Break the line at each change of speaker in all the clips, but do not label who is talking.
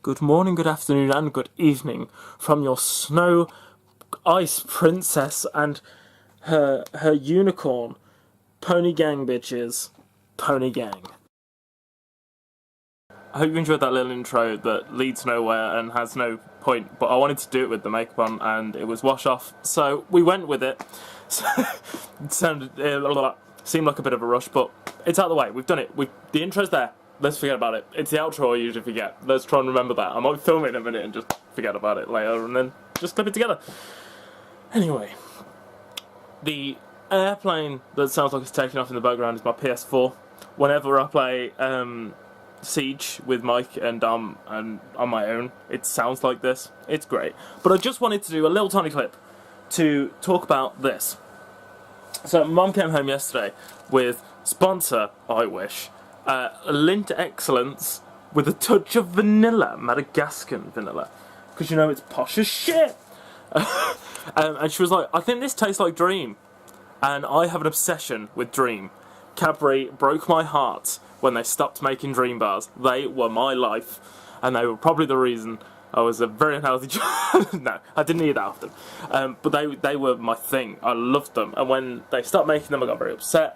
Good morning, good afternoon, and good evening from your snow ice princess and her unicorn. Pony gang, bitches. Pony gang. I hope you enjoyed that little intro that leads nowhere and has no point, but I wanted to do it with the makeup on and it was wash off, so we went with it. So, it seemed like a bit of a rush, but it's out of the way. We've done it. The intro's there. Let's forget about it. It's the outro I usually forget. Let's try and remember that. I might film it in a minute and just forget about it later and then just clip it together. Anyway, the airplane that sounds like it's taking off in the background is my PS4. Whenever I play Siege with Mike and on my own, it sounds like this. It's great. But I just wanted to do a little tiny clip to talk about this. So Mum came home yesterday with sponsor, I wish, Lint Excellence with a touch of vanilla, Madagascan vanilla, because you know it's posh as shit. And she was like, I think this tastes like Dream, and I have an obsession with Dream. Cadbury broke my heart when they stopped making Dream bars. They were my life, and they were probably the reason I was a very unhealthy child. No, I didn't eat that often, but they were my thing. I loved them, and when they stopped making them, I got very upset.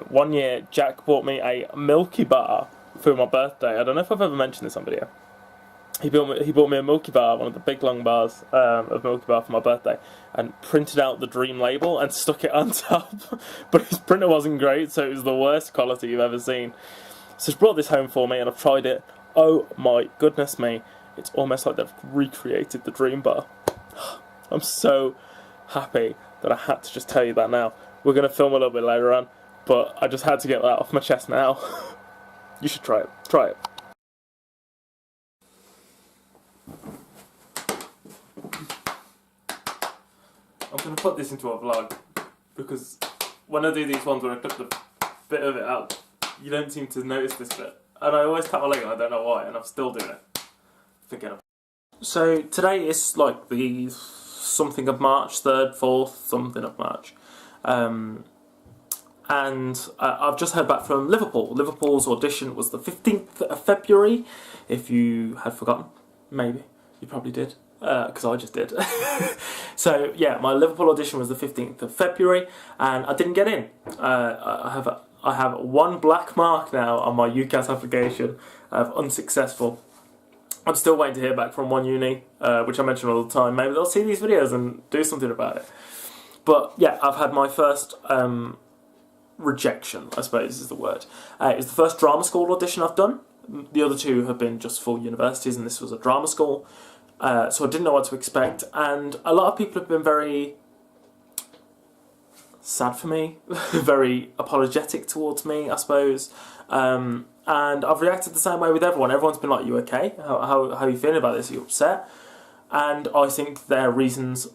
One year, Jack bought me a Milky Bar for my birthday. I don't know if I've ever mentioned this on video. He bought me a Milky Bar, one of the big long bars of Milky Bar for my birthday, and printed out the Dream label and stuck it on top. But his printer wasn't great, so it was the worst quality you've ever seen. So she brought this home for me, and I've tried it. Oh my goodness me. It's almost like they've recreated the Dream Bar. I'm so happy that I had to just tell you that now. We're going to film a little bit later on, but I just had to get that off my chest now. You should try it. Try it. I'm going to put this into a vlog, because when I do these ones where I put the bit of it out, you don't seem to notice this bit. And I always tap my leg and I don't know why, and I'm still doing it. Forget it. So today is like the something of March, 3rd, 4th, something of March. And I've just heard back from Liverpool. Liverpool's audition was the 15th of February, if you had forgotten. Maybe. You probably did, because I just did. So yeah, my Liverpool audition was the 15th of February, and I didn't get in. I have one black mark now on my UCAS application of unsuccessful. I'm still waiting to hear back from one uni, which I mention all the time. Maybe they'll see these videos and do something about it. But yeah, I've had my first rejection, I suppose is the word. It's the first drama school audition I've done. The other two have been just full universities, and this was a drama school. So I didn't know what to expect, and a lot of people have been very sad for me, very apologetic towards me, I suppose. And I've reacted the same way with everyone. Everyone's been like, you okay? How are you feeling about this? Are you upset? And I think their reasons,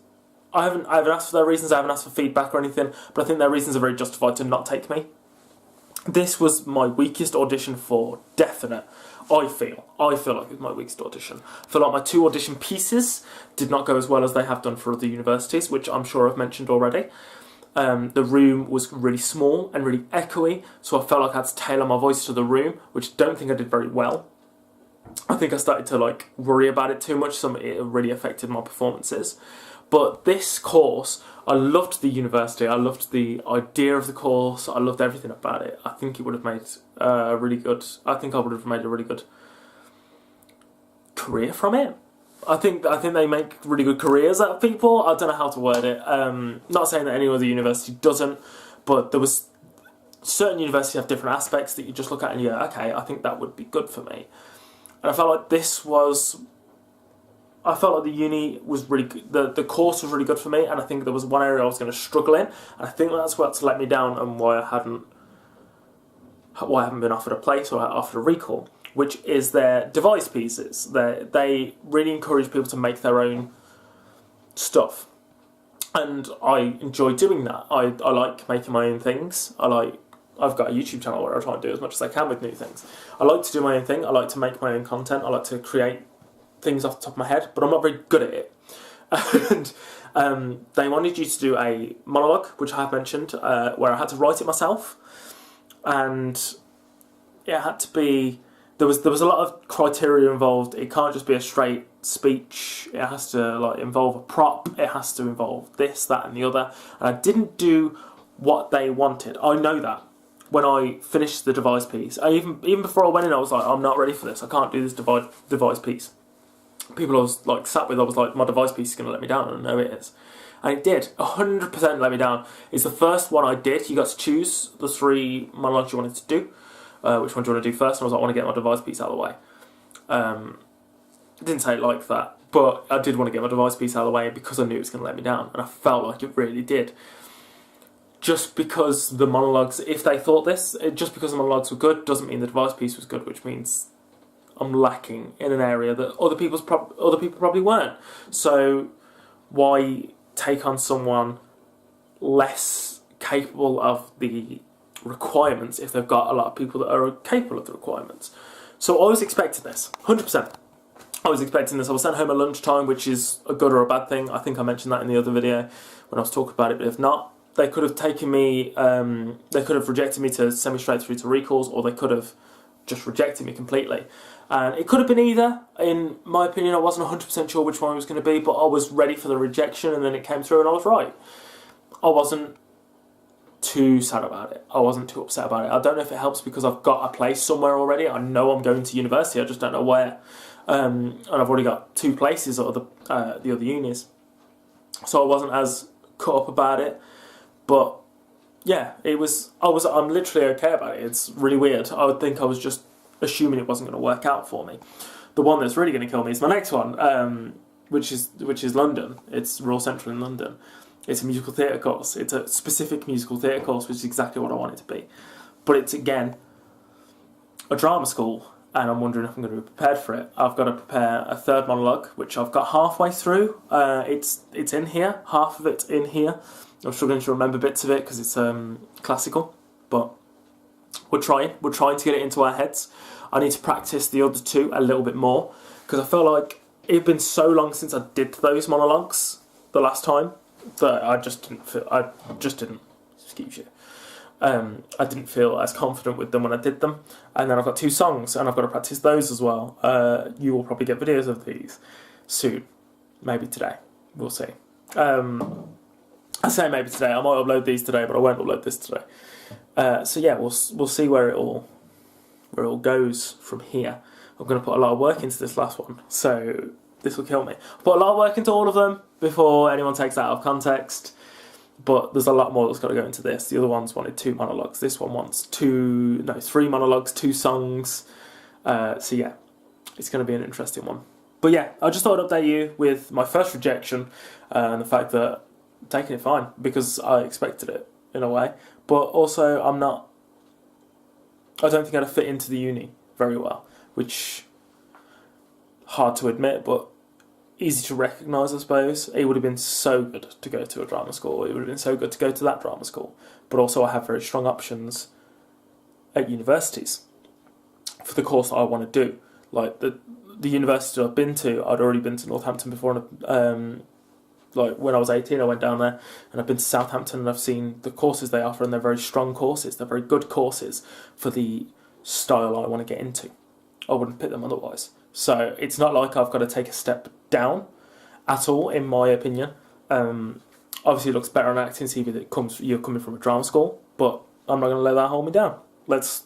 I haven't asked for their reasons, I haven't asked for feedback or anything, but I think their reasons are very justified to not take me. This was my weakest audition for definite. I feel like it was my weakest audition. I feel like my 2 audition pieces did not go as well as they have done for other universities, which I'm sure I've mentioned already. The room was really small and really echoey, so I felt like I had to tailor my voice to the room, which I don't think I did very well. I think I started to like worry about it too much, so it really affected my performances. But this course, I loved the university, I loved the idea of the course, I loved everything about it. I think it would have made I would have made a really good career from it. I think they make really good careers out of people. I don't know how to word it. Not saying that any other university doesn't, but there was certain universities have different aspects that you just look at and you go, okay, I think that would be good for me. And I felt like the uni was really good, the course was really good for me, and I think there was one area I was going to struggle in, and I think that's what's let me down and why I haven't been offered a place or offered a recall, which is their device pieces. They really encourage people to make their own stuff, and I enjoy doing that. I like making my own things. I've got a YouTube channel where I try and do as much as I can with new things. I like to do my own thing. I like to make my own content. I like to create things off the top of my head, but I'm not very good at it. And they wanted you to do a monologue, which I have mentioned, where I had to write it myself, and it had to be there was a lot of criteria involved. It can't just be a straight speech. It has to like involve a prop. It has to involve this, that, and the other. And I didn't do what they wanted. I know that when I finished the device piece. Even before I went in, I was like, I'm not ready for this. I can't do this device piece. People I was like sat with, I was like, my device piece is going to let me down, and I know it is. And it did. 100% let me down. It's the first one I did. You got to choose the 3 monologues you wanted to do. Which one do you want to do first? And I was like, I want to get my device piece out of the way. I didn't say it like that, but I did want to get my device piece out of the way because I knew it was going to let me down, and I felt like it really did. Just because the monologues, if they thought this, just because the monologues were good doesn't mean the device piece was good, which means I'm lacking in an area that other people probably weren't. So why take on someone less capable of the requirements if they've got a lot of people that are capable of the requirements? So I was expecting this, 100%. I was expecting this. I was sent home at lunchtime, which is a good or a bad thing. I think I mentioned that in the other video when I was talking about it, but if not, they could have taken me, they could have rejected me to send me straight through to recalls, or they could have just rejected me completely. And it could have been either. In my opinion, I wasn't 100% sure which one it was going to be, but I was ready for the rejection, and then it came through and I was right. I wasn't too sad about it. I wasn't too upset about it. I don't know if it helps because I've got a place somewhere already. I know I'm going to university, I just don't know where. And I've already got 2 places at the other unis. So I wasn't as cut up about it. But yeah, I'm literally okay about it. It's really weird. I would think I was just assuming it wasn't going to work out for me. The one that's really going to kill me is my next one, which is London. It's Royal Central in London. It's a musical theatre course. It's a specific musical theatre course, which is exactly what I want it to be. But it's, again, a drama school, and I'm wondering if I'm going to be prepared for it. I've got to prepare a 3rd monologue, which I've got halfway through. It's in here, half of it's in here. I'm struggling to remember bits of it because it's classical, but we're trying to get it into our heads. I need to practice the other 2 a little bit more because I feel like it had been so long since I did those monologues the last time that I didn't feel as confident with them when I did them. And then I've got 2 songs and I've got to practice those as well. You will probably get videos of these soon, maybe today. We'll see. I say maybe today. I might upload these today, but I won't upload this today. So yeah, we'll see where it all goes from here. I'm going to put a lot of work into this last one, so this will kill me. I put a lot of work into all of them before anyone takes that out of context, but there's a lot more that's got to go into this. The other ones wanted 2 monologues. This one wants 3 monologues, 2 songs. So yeah, it's going to be an interesting one. But yeah, I just thought I'd update you with my first rejection and the fact that I'm taking it fine because I expected it in a way. But also, I don't think I'd fit into the uni very well, which hard to admit, but easy to recognise, I suppose. It would have been so good to go to a drama school. It would have been so good to go to that drama school. But also, I have very strong options at universities for the course that I want to do. Like the university I've been to, I'd already been to Northampton before, and like when I was 18 I went down there, and I've been to Southampton and I've seen the courses they offer, and they're very strong courses. They're very good courses for the style I want to get into. I wouldn't pick them otherwise. So it's not like I've got to take a step down at all, in my opinion. Obviously it looks better on acting CV that you're coming from a drama school, but I'm not going to let that hold me down. Let's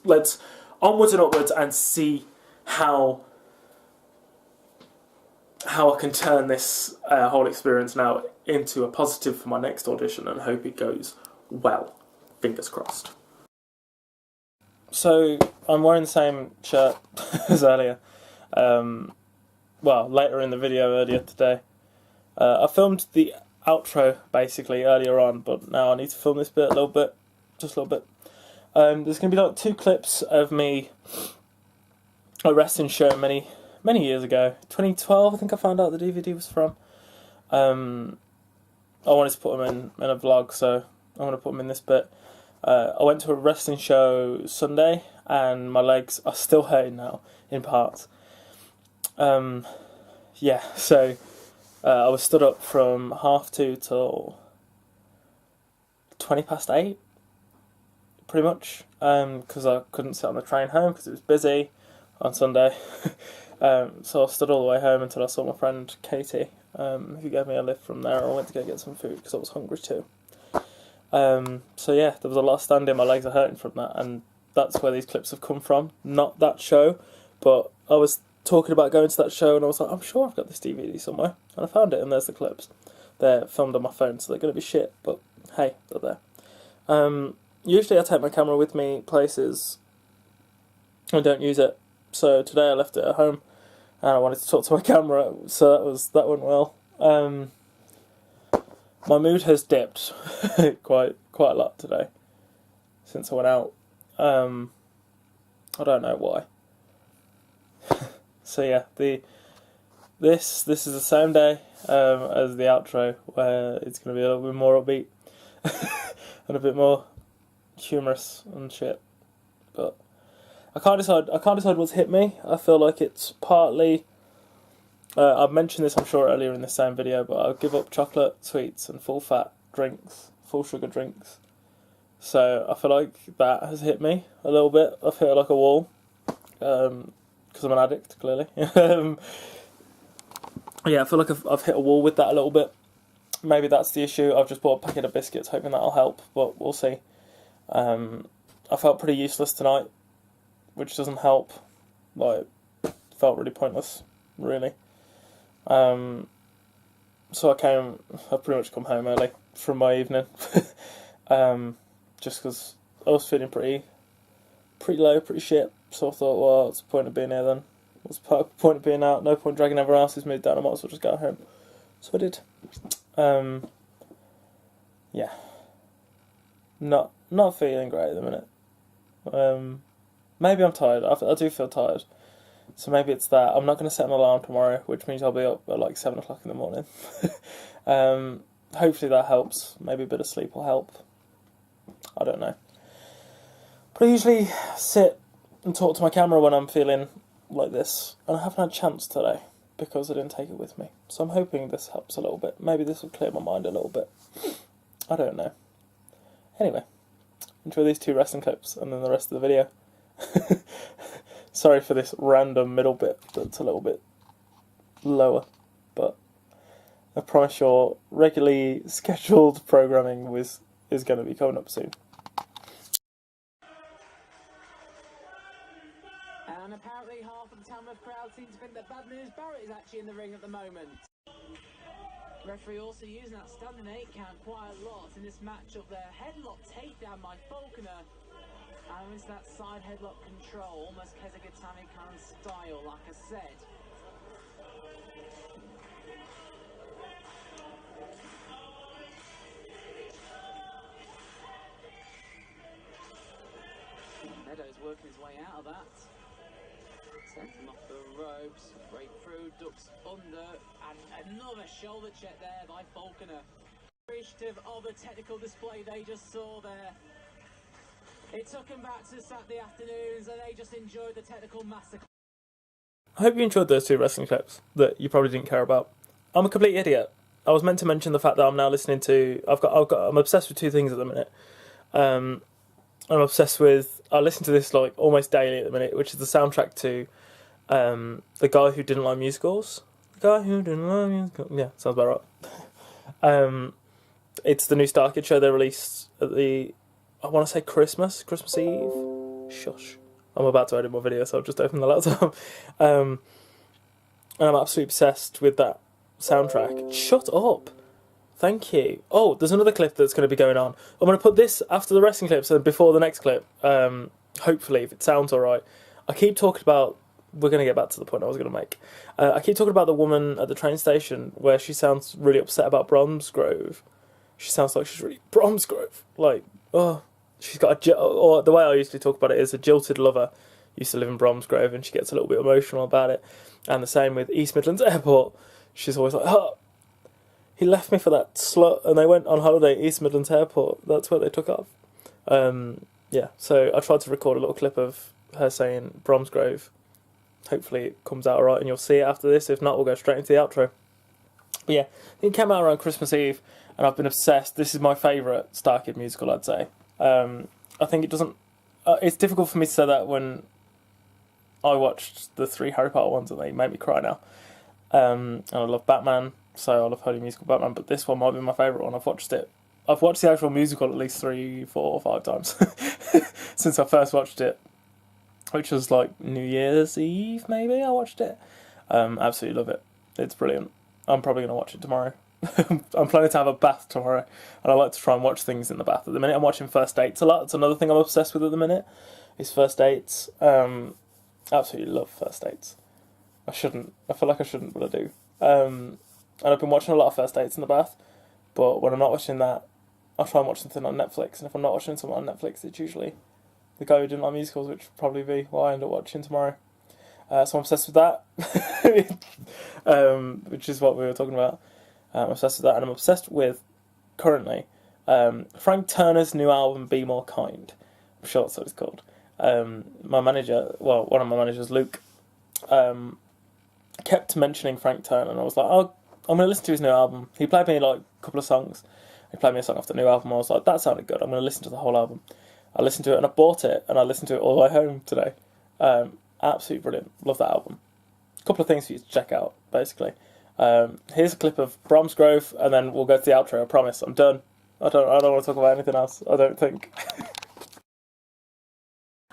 onwards and upwards and see how I can turn this whole experience now into a positive for my next audition, and hope it goes well. Fingers crossed. So, I'm wearing the same shirt as earlier. Well, later in the video earlier today. I filmed the outro, basically, earlier on, but now I need to film this bit a little bit. Just a little bit. There's going to be like 2 clips of me at a wrestling show many years ago. 2012, I think I found out the DVD was from. I wanted to put them in a vlog, so I'm going to put them in this bit. I went to a wrestling show Sunday, and my legs are still hurting now, in parts. Yeah, so I was stood up from 2:30 till 8:20, pretty much, because I couldn't sit on the train home because it was busy. on Sunday. So I stood all the way home until I saw my friend Katie, who gave me a lift from there. I went to go get some food because I was hungry too. So yeah, there was a lot of standing. My legs are hurting from that, and that's where these clips have come from. Not that show, but I was talking about going to that show, and I was like, I'm sure I've got this DVD somewhere, and I found it, and there's the clips. They're filmed on my phone, so they're going to be shit, but hey, they're there. Usually I take my camera with me places and don't use it, so today I left it at home, and I wanted to talk to my camera, so that went well. My mood has dipped quite a lot today since I went out. I don't know why. So yeah, this is the same day as the outro, where it's going to be a little bit more upbeat and a bit more humorous and shit. But I can't decide what's hit me. I feel like it's partly. I've mentioned this, I'm sure, earlier in the same video, but I'll give up chocolate, sweets, and full fat drinks, full sugar drinks. So I feel like that has hit me a little bit. I've hit like a wall, because I'm an addict, clearly. Yeah, I feel like I've hit a wall with that a little bit. Maybe that's the issue. I've just bought a packet of biscuits, hoping that'll help, but we'll see. I felt pretty useless tonight, which doesn't help. Like, felt really pointless, really. So I've pretty much come home early from my evening, just because I was feeling pretty low, pretty shit. So I thought, well, what's the point of being here then? What's the point of being out? No point dragging everyone else's mood down. I might as well just go home. So I did. Yeah. Not feeling great at the minute. Maybe I'm tired. I do feel tired. So maybe it's that. I'm not going to set an alarm tomorrow, which means I'll be up at like 7 o'clock in the morning. Hopefully that helps. Maybe a bit of sleep will help. I don't know. But I usually sit and talk to my camera when I'm feeling like this, and I haven't had a chance today because I didn't take it with me. So I'm hoping this helps a little bit. Maybe this will clear my mind a little bit. I don't know. Anyway, enjoy these 2 wrestling clips and then the rest of the video. Sorry for this random middle bit that's a little bit lower, but I promise your regularly scheduled programming is going to be coming up soon.
And apparently half of the Tamworth crowd seem to think that Bad News Barrett is actually in the ring at the moment. Referee also using that standing 8 count quite a lot in this matchup there. Headlock takedown by Falconer. And it's that side headlock control, almost Kezagatami kind of style, like I said. Meadows working his way out of that. Sends him off the ropes, break through, ducks under, and another shoulder check there by Falconer. Appreciative of the technical display they just saw there. It took them back to Saturday afternoons and they just enjoyed the technical massacre.
I hope you enjoyed those 2 wrestling clips that you probably didn't care about. I'm a complete idiot. I was meant to mention the fact that I'm now listening to... I'm obsessed with 2 things at the minute. I'm obsessed with... I listen to this like almost daily at the minute, which is the soundtrack to The Guy Who Didn't Like Musicals. The Guy Who Didn't Like Musicals. Yeah, sounds about right. It's the new Starkid show they released at the... I want to say Christmas Eve. Shush. I'm about to edit my video, so I'll just open the laptop. And I'm absolutely obsessed with that soundtrack. Shut up. Thank you. Oh, there's another clip that's going to be going on. I'm going to put this after the wrestling clips and before the next clip. Hopefully, if it sounds alright. I keep talking about... We're going to get back to the point I was going to make. I keep talking about the woman at the train station where she sounds really upset about Bromsgrove. She sounds like she's really... Bromsgrove. Like, oh... She's got or the way I usually talk about it is a jilted lover used to live in Bromsgrove and she gets a little bit emotional about it. And the same with East Midlands Airport. She's always like, oh, he left me for that slut and they went on holiday at East Midlands Airport. That's where they took off. Yeah, so I tried to record a little clip of her saying Bromsgrove. Hopefully it comes out alright and you'll see it after this. If not, we'll go straight into the outro. But yeah, it came out around Christmas Eve and I've been obsessed. This is my favourite Starkid musical, I'd say. I think it doesn't... it's difficult for me to say that when I watched the 3 Harry Potter ones and they make me cry now. And I love Batman, so I love Holy Musical Batman, but this one might be my favourite one. I've watched the actual musical at least 3, 4, or 5 times since I first watched it, which was like New Year's Eve, maybe. I watched it. Absolutely love it. It's brilliant. I'm probably going to watch it tomorrow. I'm planning to have a bath tomorrow, and I like to try and watch things in the bath. At the minute, I'm watching First Dates a lot. It's another thing I'm obsessed with at the minute, is First Dates. Absolutely love First Dates. I shouldn't. I feel like I shouldn't, but I do. And I've been watching a lot of First Dates in the bath, but when I'm not watching that, I'll try and watch something on Netflix, and if I'm not watching something on Netflix, it's usually The Guy Who Didn't Like Musicals, which will probably be what I end up watching tomorrow. So I'm obsessed with that, which is what we were talking about. I'm obsessed with that, and I'm obsessed with, currently, Frank Turner's new album, Be More Kind. I'm sure that's what it's called. My manager, well, one of my managers, Luke, kept mentioning Frank Turner, and I was like, oh, I'm going to listen to his new album. He played me like a couple of songs. He played me a song off the new album. I was like, that sounded good. I'm going to listen to the whole album. I listened to it and I bought it, and I listened to it all the way home today. Absolutely brilliant. Love that album. A couple of things for you to check out, basically. Here's a clip of Brahms Grove, and then we'll go to the outro. I promise. I'm done. I don't want to talk about anything else, I don't think.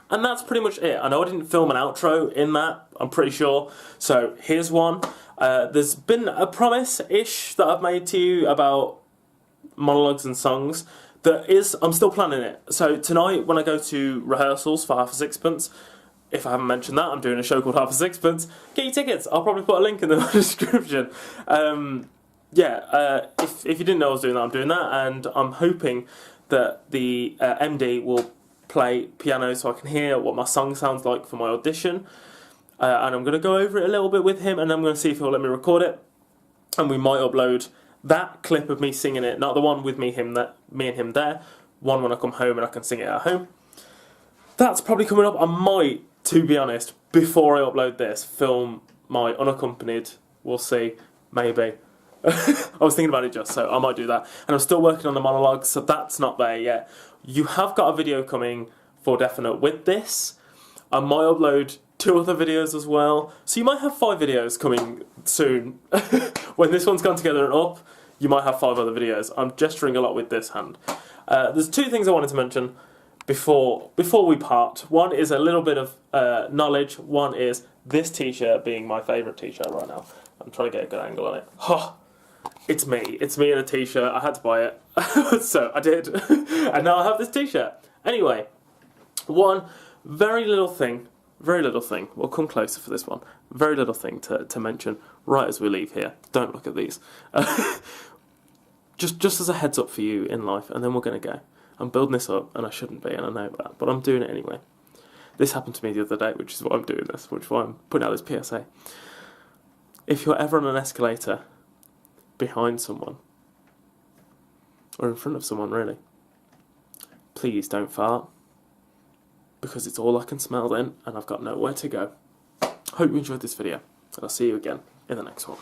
And that's pretty much it. I know I didn't film an outro in that, I'm pretty sure. So here's one. There's been a promise-ish that I've made to you about monologues and songs. I'm still planning it. So tonight, when I go to rehearsals for Half a Sixpence, if I haven't mentioned that, I'm doing a show called Half a Sixpence. Get your tickets. I'll probably put a link in the description. If you didn't know I was doing that, I'm doing that, and I'm hoping that the MD will play piano so I can hear what my song sounds like for my audition. And I'm going to go over it a little bit with him, and I'm going to see if he'll let me record it. And we might upload that clip of me singing it, not the one with me and him there, one when I come home and I can sing it at home. That's probably coming up. I might, to be honest, before I upload this, film my unaccompanied. We'll see, maybe. I was thinking about it just, so I might do that. And I'm still working on the monologue, so that's not there yet. You have got a video coming for definite with this. I might upload 2 other videos as well. So you might have 5 videos coming soon. When this one's gone together and up, you might have 5 other videos. I'm gesturing a lot with this hand. There's 2 things I wanted to mention before we part. One is a little bit of knowledge. One is this t-shirt being my favourite t-shirt right now. I'm trying to get a good angle on it. Oh, it's me. It's me in a t-shirt. I had to buy it. So I did. And now I have this t-shirt. Anyway, one very little thing, we'll come closer for this one, very little thing to mention right as we leave here. Don't look at these. Just as a heads up for you in life, and then we're going to go. I'm building this up, and I shouldn't be, and I know that, but I'm doing it anyway. This happened to me the other day, which is why I'm doing this, which is why I'm putting out this PSA. If you're ever on an escalator behind someone, or in front of someone really, please don't fart, because it's all I can smell then, and I've got nowhere to go. Hope you enjoyed this video, and I'll see you again in the next one.